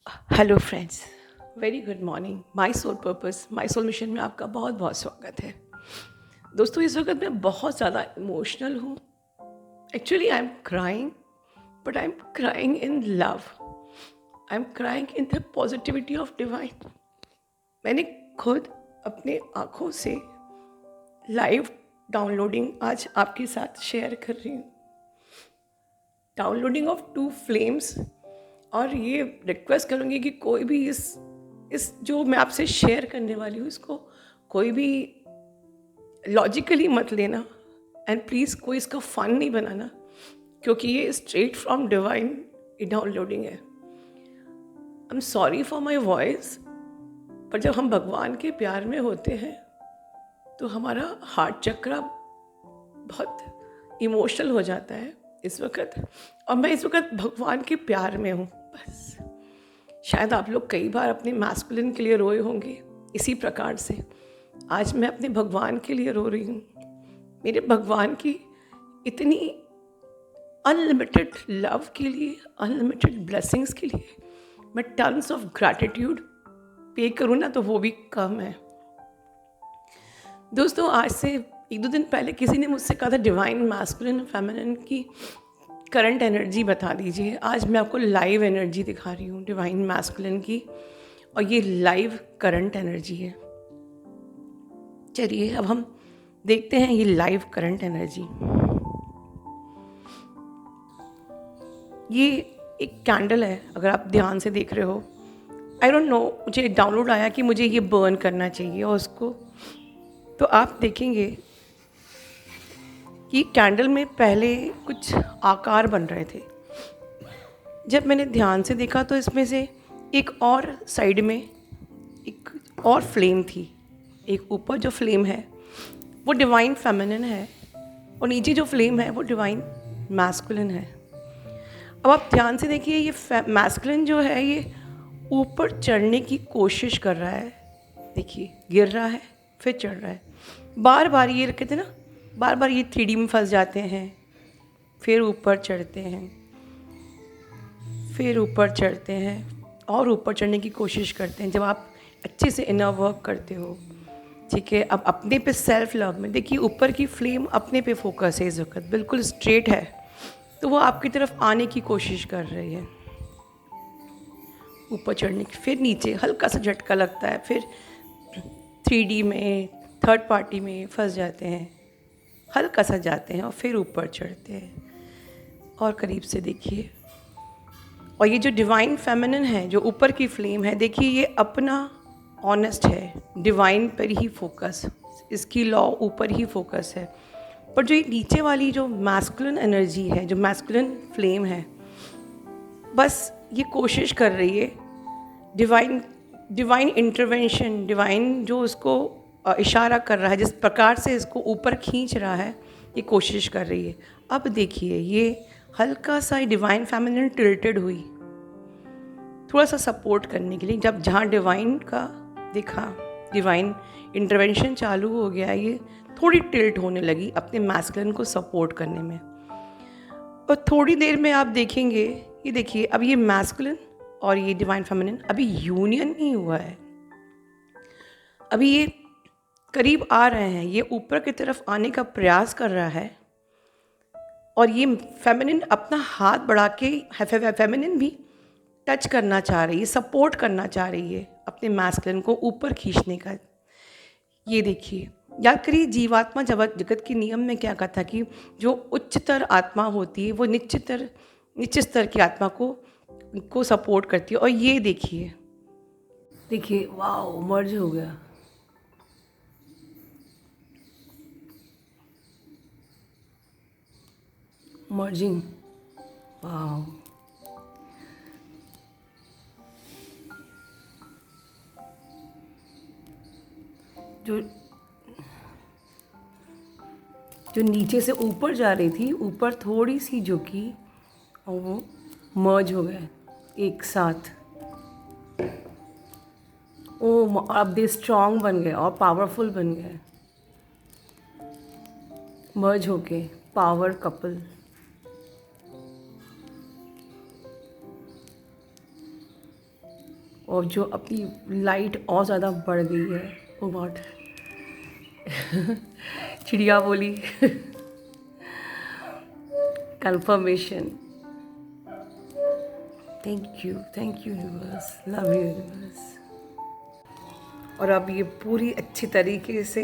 Hello friends, very good morning. My soul purpose, my soul mission में आपका बहुत बहुत स्वागत है। दोस्तों, इस वक्त मैं बहुत ज़्यादा इमोशनल हूँ। Actually I am crying, but I am crying in love. I am crying in the positivity of divine. मैंने खुद अपने आँखों से लाइव डाउनलोडिंग आज आपके साथ शेयर कर रही हूँ। Downloading of two flames. और ये रिक्वेस्ट करूँगी कि कोई भी इस जो मैं आपसे शेयर करने वाली हूँ, इसको कोई भी लॉजिकली मत लेना। एंड प्लीज़ कोई इसका फ़न नहीं बनाना, क्योंकि ये स्ट्रेट फ्रॉम डिवाइन डाउनलोडिंग है। I am sorry for my voice, पर जब हम भगवान के प्यार में होते हैं तो हमारा हार्ट चक्र बहुत इमोशनल हो जाता है इस वक्त। और मैं इस वक्त भगवान के प्यार में हूँ। बस शायद आप लोग कई बार अपने मैस्कुलिन के लिए रोए होंगे, इसी प्रकार से आज मैं अपने भगवान के लिए रो रही हूँ। मेरे भगवान की इतनी अनलिमिटेड लव के लिए, अनलिमिटेड ब्लेसिंग्स के लिए मैं टन्स ऑफ ग्रैटिट्यूड पे करूँ ना तो वो भी कम है। दोस्तों, आज से एक दो दिन पहले किसी ने मुझसे कहा था डिवाइन मैस्कुलिन फेमिनिन की करंट एनर्जी बता दीजिए। आज मैं आपको लाइव एनर्जी दिखा रही हूँ डिवाइन मैस्कुलिन की, और ये लाइव करंट एनर्जी है। चलिए अब हम देखते हैं ये लाइव करंट एनर्जी। ये एक कैंडल है, अगर आप ध्यान से देख रहे हो। आई डोंट नो, मुझे डाउनलोड आया कि मुझे ये बर्न करना चाहिए, और उसको तो आप देखेंगे कि कैंडल में पहले कुछ आकार बन रहे थे। जब मैंने ध्यान से देखा तो इसमें से एक और साइड में एक और फ्लेम थी। एक ऊपर जो फ्लेम है वो डिवाइन फेमिनिन है, और नीचे जो फ्लेम है वो डिवाइन मैस्कुलिन है। अब आप ध्यान से देखिए, ये मैस्कुलिन जो है ये ऊपर चढ़ने की कोशिश कर रहा है। देखिए, गिर रहा है फिर चढ़ रहा है। बार बार ये कहते हैं ना, बार बार ये 3D में फंस जाते हैं, फिर ऊपर चढ़ते हैं, फिर ऊपर चढ़ते हैं और ऊपर चढ़ने की कोशिश करते हैं। जब आप अच्छे से इनर वर्क करते हो, ठीक है, अब अपने पे सेल्फ लव में देखिए, ऊपर की फ्लेम अपने पे फोकस है, इस वक्त बिल्कुल स्ट्रेट है, तो वो आपकी तरफ आने की कोशिश कर रही है। ऊपर चढ़ने की, फिर नीचे हल्का सा झटका लगता है, फिर 3D में, थर्ड पार्टी में फंस जाते हैं, हल्का सा जाते हैं और फिर ऊपर चढ़ते हैं। और करीब से देखिए, और ये जो डिवाइन फेमिनिन है, जो ऊपर की फ्लेम है, देखिए ये अपना ऑनेस्ट है, डिवाइन पर ही फोकस, इसकी लॉ ऊपर ही फोकस है। पर जो ये नीचे वाली जो मैस्कुलिन एनर्जी है, जो मैस्कुलिन फ्लेम है, बस ये कोशिश कर रही है डिवाइन डिवाइन इंटरवेंशन, डिवाइन जो उसको इशारा कर रहा है, जिस प्रकार से इसको ऊपर खींच रहा है, ये कोशिश कर रही है। अब देखिए, ये हल्का सा डिवाइन फेमिनिन टिल्टेड हुई, थोड़ा सा सपोर्ट करने के लिए। जब जहाँ डिवाइन का दिखा, डिवाइन इंटरवेंशन चालू हो गया, ये थोड़ी टिल्ट होने लगी अपने मैस्कुलिन को सपोर्ट करने में। और थोड़ी देर में आप देखेंगे, ये देखिए, अब ये मैस्कुलिन और ये डिवाइन फेमिनिन अभी यूनियन नहीं हुआ है, अभी ये करीब आ रहे हैं, ये ऊपर की तरफ आने का प्रयास कर रहा है। और ये फेमिनिन अपना हाथ बढ़ा के, फेमिनिन भी टच करना चाह रही है, सपोर्ट करना चाह रही है अपने मैस्कुलिन को ऊपर खींचने का। ये देखिए, याद करिए जीवात्मा जगत के नियम में क्या कहा था कि जो उच्चतर आत्मा होती है वो निश्चित स्तर की आत्मा को सपोर्ट करती है। और ये देखिए, देखिए, वाओ, मर्ज हो गया। Merging, wow. जो जो नीचे से ऊपर जा रही थी, ऊपर थोड़ी सी झुकी और वो मर्ज हो गए एक साथ। ओ, अब दे स्ट्रॉन्ग बन गए और पावरफुल बन गए, मर्ज होके पावर कपल। और जो अपनी लाइट और ज़्यादा बढ़ गई है। ओ गॉड चिड़िया बोली confirmation. Thank you universe, love you universe. और अब ये पूरी अच्छी तरीके से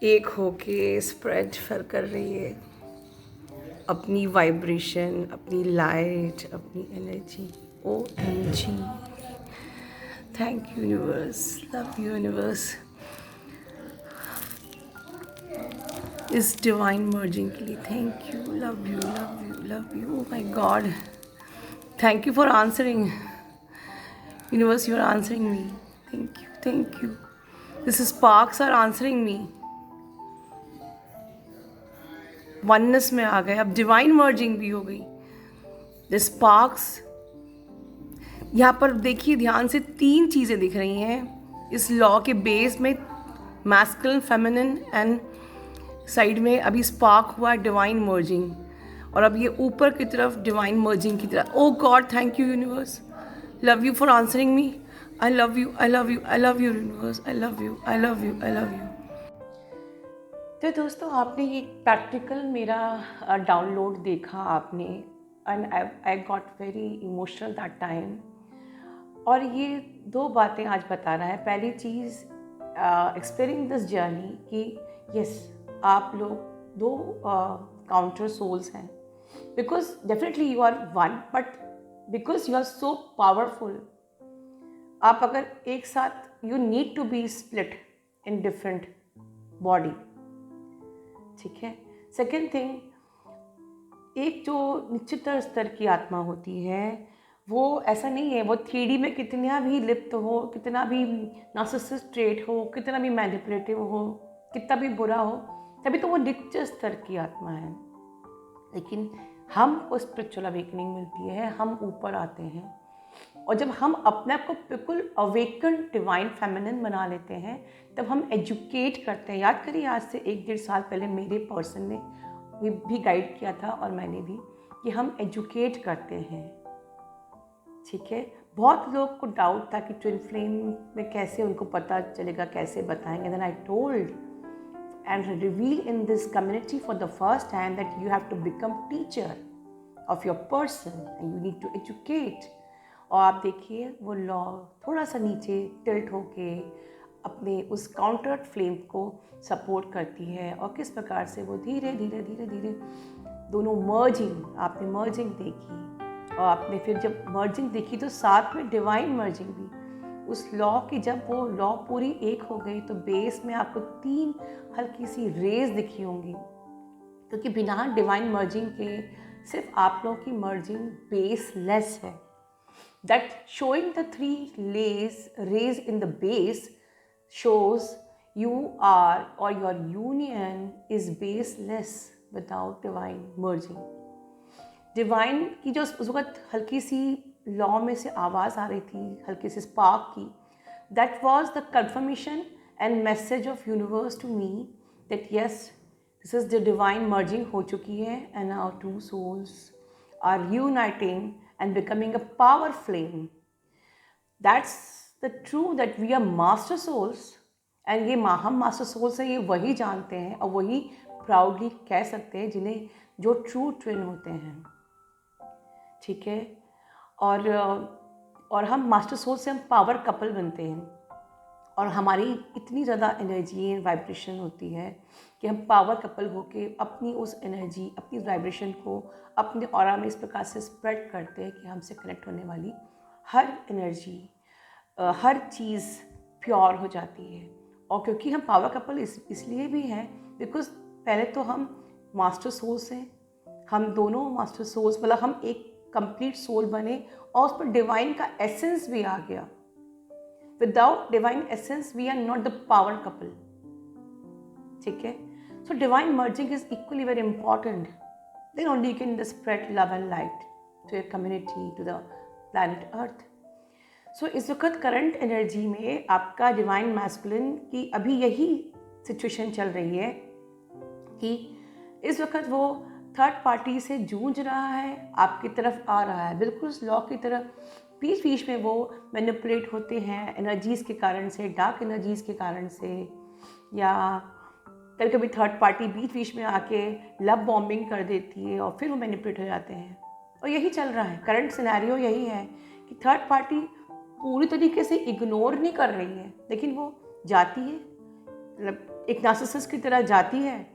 एक होके स्प्रेड फर कर रही है अपनी वाइब्रेशन, अपनी लाइट, अपनी energy. OMG, thank you universe, love you universe, इस डिवाइन मर्जिंग के लिए thank you, love you love you love you. Oh my God, thank you for answering universe, you are answering me. Thank you, this sparks are answering me. Oneness में आ गए, अब divine merging भी हो गई। The sparks, यहाँ पर देखिए ध्यान से 3 चीज़ें दिख रही हैं इस लॉ के बेस में, मैस्कुलिन, फेमिनिन एंड साइड में अभी स्पार्क हुआ डिवाइन मर्जिंग, और अब ये ऊपर की तरफ डिवाइन मर्जिंग की तरफ। O God, thank you universe, love you for answering me. I love you, I love you, I love you universe, I love you, I love you, I love you. तो दोस्तों, आपने ये practical मेरा download देखा आपने, and I got very emotional that time. और ये 2 बातें आज बता रहा है। पहली चीज़, एक्सपीरियंस दिस जर्नी कि यस, आप लोग 2 काउंटर सोल्स हैं, because definitely you are one, but because you are so powerful, आप अगर एक साथ, you need to be split in different body, ठीक है। सेकेंड थिंग, एक जो निश्चित स्तर की आत्मा होती है, वो ऐसा नहीं है वो 3D में कितना भी लिप्त हो, कितना भी नार्सिसिस्ट ट्रेट हो, कितना भी मैनिपुलेटिव हो, कितना भी बुरा हो, तभी तो वो निच्च स्तर की आत्मा है। लेकिन हमको स्पिरिचुअल अवेकनिंग मिलती है, हम ऊपर आते हैं, और जब हम अपने आप को बिल्कुल अवेकन डिवाइन फेमिनिन बना लेते हैं, तब हम एजुकेट करते हैं। याद करिए, आज से 1-1.5 साल पहले मेरे पर्सन ने भी गाइड किया था, और मैंने भी, कि हम एजुकेट करते हैं, ठीक है। बहुत लोग को डाउट था कि ट्विन फ्लेम में कैसे उनको पता चलेगा, कैसे बताएंगे। Then I told and reveal in this community for the first time that you have to become teacher of your person and you need to educate। और आप देखिए वो लॉ थोड़ा सा नीचे टिल्ट होके अपने उस काउंटर फ्लेम को सपोर्ट करती है, और किस प्रकार से वो धीरे धीरे धीरे धीरे दोनों मर्जिंग, आपने मर्जिंग देखी, और आपने फिर जब मर्जिंग देखी तो साथ में डिवाइन मर्जिंग भी, उस लॉ की जब वो लॉ पूरी एक हो गई, तो बेस में आपको 3 हल्की सी रेज दिखी होंगी, क्योंकि बिना डिवाइन मर्जिंग के सिर्फ आप लोगों की मर्जिंग बेसलेस है। That showing the 3 rays in the base shows you are or your union is baseless without divine merging। Divine की जो उस वक्त हल्की सी लॉ में से आवाज़ आ रही थी, हल्के से स्पार्क की, that was the confirmation and message of universe to me that yes, this is the divine merging हो चुकी है, and our 2 souls are uniting and becoming a power flame। That's the true that we are master souls, and ये हम master souls हैं, ये वही जानते हैं और वही प्राउडली कह सकते हैं जिन्हें, जो ट्रू ट्विन होते हैं, ठीक है। और हम मास्टर सोल से हम पावर कपल बनते हैं, और हमारी इतनी ज़्यादा एनर्जी एंड वाइब्रेशन होती है कि हम पावर कपल होके अपनी उस एनर्जी, अपनी वाइब्रेशन को अपने ऑरा में इस प्रकार से स्प्रेड करते हैं कि हमसे कनेक्ट होने वाली हर एनर्जी, हर चीज़ प्योर हो जाती है। और क्योंकि हम पावर कपल इसलिए भी हैं बिकॉज पहले तो हम मास्टर सोल्स हैं, हम दोनों मास्टर सोल्स, मतलब हम एक कंप्लीट सोल बने, और उस पर डिवाइन का एसेंस भी आ गया। Without divine essence we are not the power couple, ठीक है। So divine merging is equally very important, then only you can spread love and light to your community, to the planet Earth. So इस वक्त current energy में आपका divine masculine की अभी यही situation चल रही है कि इस वक्त वो थर्ड पार्टी से जूझ रहा है, आपकी तरफ आ रहा है, बिल्कुल उस लॉ की तरफ बीच बीच में वो मैनिपुलेट होते हैं एनर्जीज़ के कारण से, डार्क एनर्जीज़ के कारण से, या कभी कभी थर्ड पार्टी बीच बीच में आके लव बॉम्बिंग कर देती है और फिर वो मैनिपुलेट हो जाते हैं। और यही चल रहा है, करंट सिनेरियो यही है कि थर्ड पार्टी पूरी तरीके से इग्नोर नहीं कर रही है, लेकिन वो जाती है, मतलब एक नार्सिसिस्ट की तरह जाती है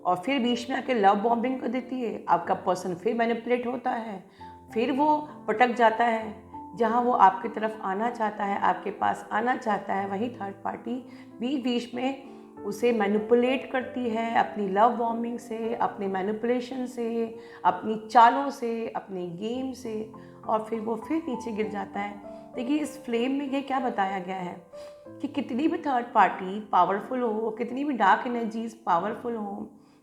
और फिर बीच में आके लव बॉम्बिंग कर देती है। आपका पर्सन फिर मैनिपुलेट होता है, फिर वो भटक जाता है, जहाँ वो आपकी तरफ आना चाहता है, आपके पास आना चाहता है, वही थर्ड पार्टी बीच बीच में उसे मैनिपुलेट करती है अपनी लव बॉम्बिंग से, अपने मैनिपुलेशन से, अपनी चालों से, अपने गेम से, और फिर वो फिर नीचे गिर जाता है। देखिए इस फ्लेम में ये क्या बताया गया है कि कितनी भी थर्ड पार्टी पावरफुल हो, कितनी भी डार्क एनर्जीज पावरफुल हो,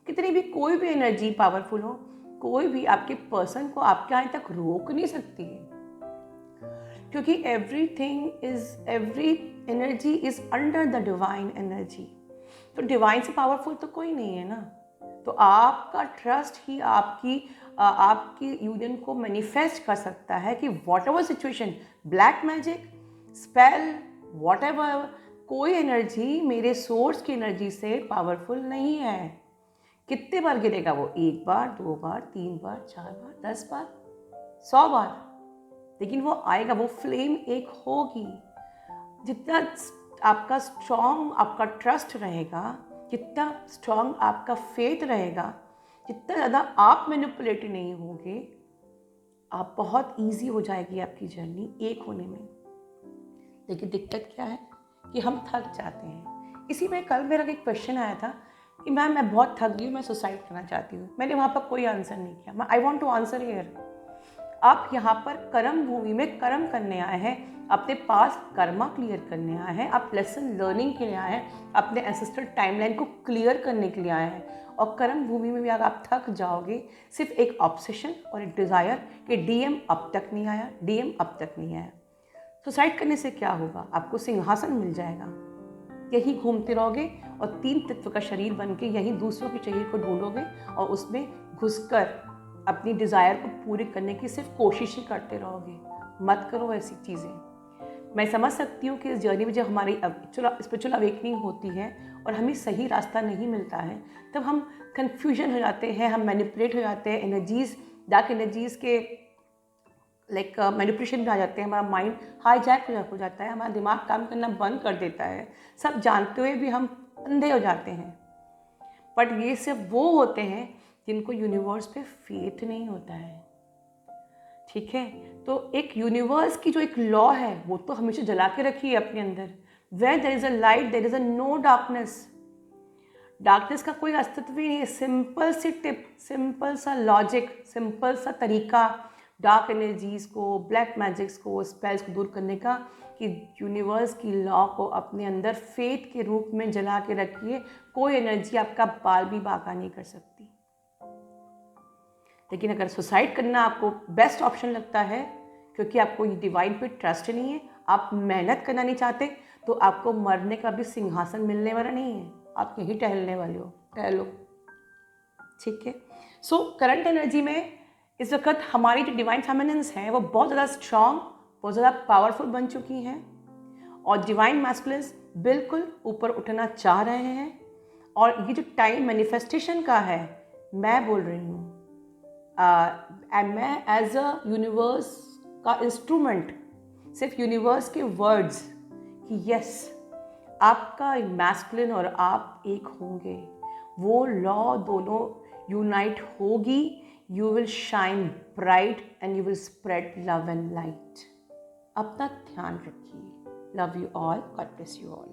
कितनी भी कोई भी एनर्जी पावरफुल हो, कोई भी आपके पर्सन को आपके आने तक रोक नहीं सकती है, क्योंकि every energy is under the divine energy. तो डिवाइन से पावरफुल तो कोई नहीं है ना। तो आपका ट्रस्ट ही आपकी यूनियन को मैनिफेस्ट कर सकता है कि what ever situation, black magic, spell, what ever, कोई एनर्जी मेरे सोर्स की एनर्जी से पावरफुल नहीं है। कितने बार गिरेगा वो? 1 बार, 2 बार, 3 बार, 4 बार, 10 बार, 100 बार, लेकिन वो आएगा। वो फ्लेम एक होगी। जितना आपका स्ट्रॉन्ग आपका ट्रस्ट रहेगा, जितना स्ट्रॉन्ग आपका फेथ रहेगा, जितना ज़्यादा आप मैनिपुलेट नहीं होंगे, आप बहुत इजी हो जाएगी आपकी जर्नी एक होने में। लेकिन दिक्कत क्या है कि हम थक जाते हैं। इसी में कल मेरा एक क्वेश्चन आया था कि मैम मैं बहुत थक गई हूँ, मैं सुसाइड करना चाहती हूँ। मैंने वहाँ पर कोई आंसर नहीं किया। I want to answer here. आप यहाँ पर कर्म भूमि में कर्म करने आए हैं, अपने पास कर्मा क्लियर करने आए हैं, आप लेसन लर्निंग के लिए आए हैं, अपने एंसेस्ट्रल टाइमलाइन को क्लियर करने के लिए आए हैं। और कर्म भूमि में भी अगर आप थक जाओगे, सिर्फ एक ऑब्सेशन और एक डिज़ायर कि डीएम अब तक नहीं आया, डीएम अब तक नहीं आया। सुसाइड करने से क्या होगा? आपको सिंहासन मिल जाएगा, यही घूमते रहोगे और 3 तत्व का शरीर बन के यही दूसरों के शरीर को ढूंढोगे और उसमें घुसकर अपनी डिज़ायर को पूरी करने की सिर्फ कोशिश ही करते रहोगे। मत करो ऐसी चीज़ें। मैं समझ सकती हूँ कि इस जर्नी में जब हमारी स्पिरिचुअल अवेकनिंग होती है और हमें सही रास्ता नहीं मिलता है, तब हम कन्फ्यूजन हो जाते हैं, हम मैनिपुलेट हो जाते हैं, एनर्जीज़, डार्क एनर्जीज़ के मैनिपुलेशन में आ जाते हैं। हमारा माइंड हाईजैक हो जाता है, हमारा दिमाग काम करना बंद कर देता है। सब जानते हुए भी हम अंधे हो जाते हैं। बट ये सिर्फ वो होते हैं जिनको यूनिवर्स पे फेथ नहीं होता है। ठीक है, तो एक यूनिवर्स की जो एक लॉ है वो तो हमेशा जला के रखी है अपने अंदर। Where there is a light there is a no darkness. Darkness का कोई अस्तित्व ही नहीं है। सिंपल सी टिप, सिंपल सा लॉजिक, सिंपल सा तरीका डार्क एनर्जीज को, ब्लैक मैजिक्स को, स्पेल्स को दूर करने का, कि यूनिवर्स की लॉ को अपने अंदर फेथ के रूप में जला के रखिए। कोई एनर्जी आपका बाल भी बाका नहीं कर सकती। लेकिन अगर सुसाइड करना आपको बेस्ट ऑप्शन लगता है, क्योंकि आपको ये डिवाइन पे ट्रस्ट नहीं है, आप मेहनत करना नहीं चाहते, तो आपको मरने का भी सिंहासन मिलने वाला नहीं है। आप यही टहलने वाले हो, टहलो। ठीक है। सो करंट एनर्जी में इस वक्त हमारी जो डिवाइन फेमिनिन्स हैं वो बहुत ज़्यादा स्ट्रॉन्ग, बहुत ज़्यादा पावरफुल बन चुकी हैं, और डिवाइन मैस्कुलिन्स बिल्कुल ऊपर उठना चाह रहे हैं। और ये जो टाइम मैनिफेस्टेशन का है, मैं बोल रही हूँ, मैं एज अ यूनिवर्स का इंस्ट्रूमेंट, सिर्फ यूनिवर्स के वर्ड्स कि यस आपका मैस्कुलिन और आप एक होंगे, वो लॉ दोनों यूनाइट होगी। You will shine bright and you will spread love and light. अपना ध्यान रखिए। Love you all, God bless you all.